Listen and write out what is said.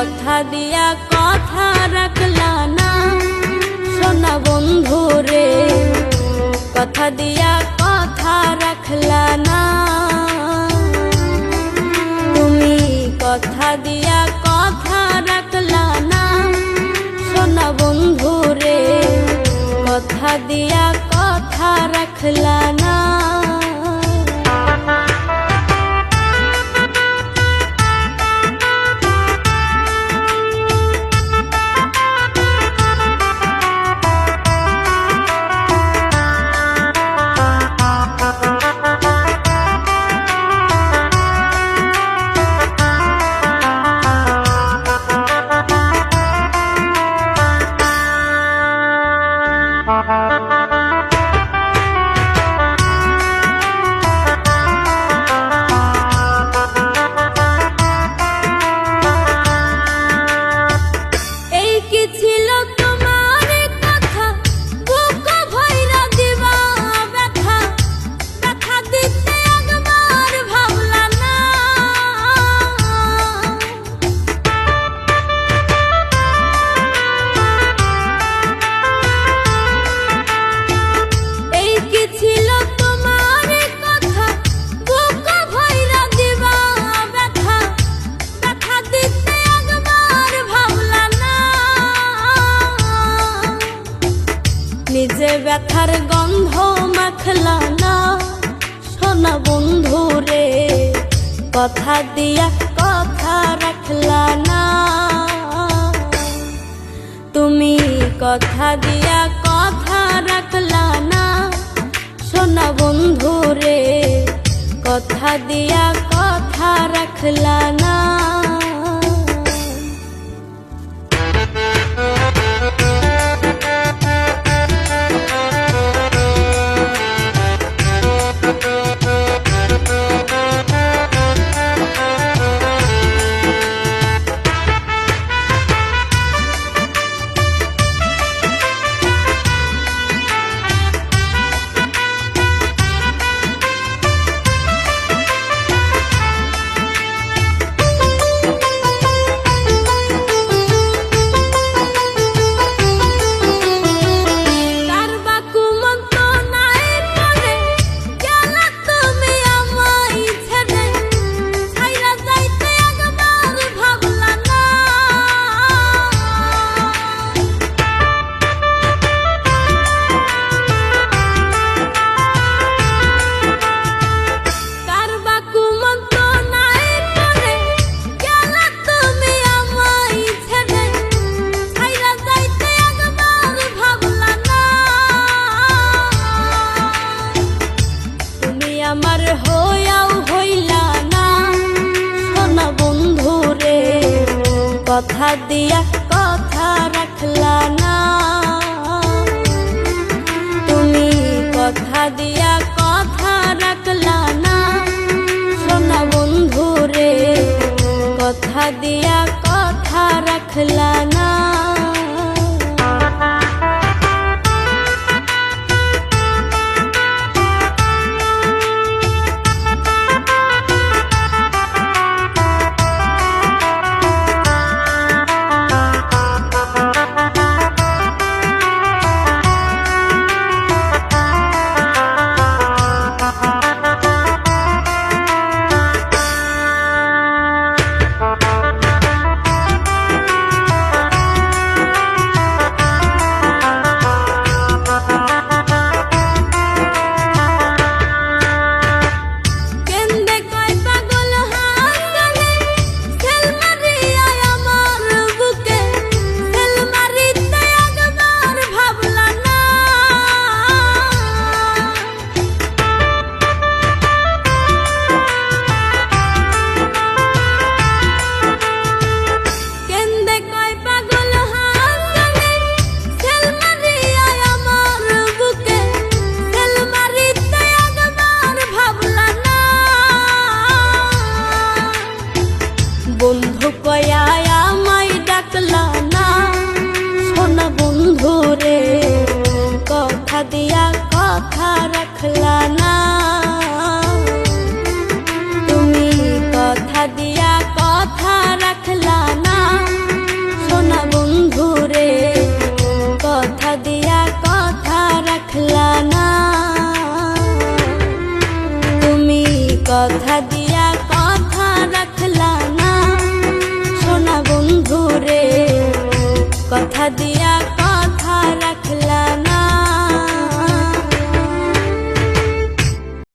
কথা দিয়া কথা রাখলা না সোনা বন্ধু রে, কথা দিয়া কথা রাখলা না। তুমি কথা দিয়া কথা রাখলা না সোনা বন্ধু রে, কথা দিয়া কথা রাখলা না। নিজে ব্যথার গন্ধ মাখলা না সোনা বন্ধু রে, কথা দিয়া কথা রাখলা না। তুমি কথা দিয়া কথা রাখলা না সোনা বন্ধু রে, কথা দিয়া কথা রাখলা না। আমার হইয়াও হইলা না সোনা বন্ধু রে, কথা দিয়া কথা রাখলা না। তুমি কথা দিয়া কথা রাখলা না সোনা বন্ধু রে, কথা দিয়া কথা রাখলা না। বন্ধু কয়া আমায় ডাকলা না সোনা বন্ধু রে, কথা দিয়া কথা রাখলা না। তুমি কথা দিয়া কথা রাখলা না রাখলা না, তুমি কথা দিয়া কথা রাখলা না, সোনা বন্ধু রে কথা দিয়া কথা রাখলা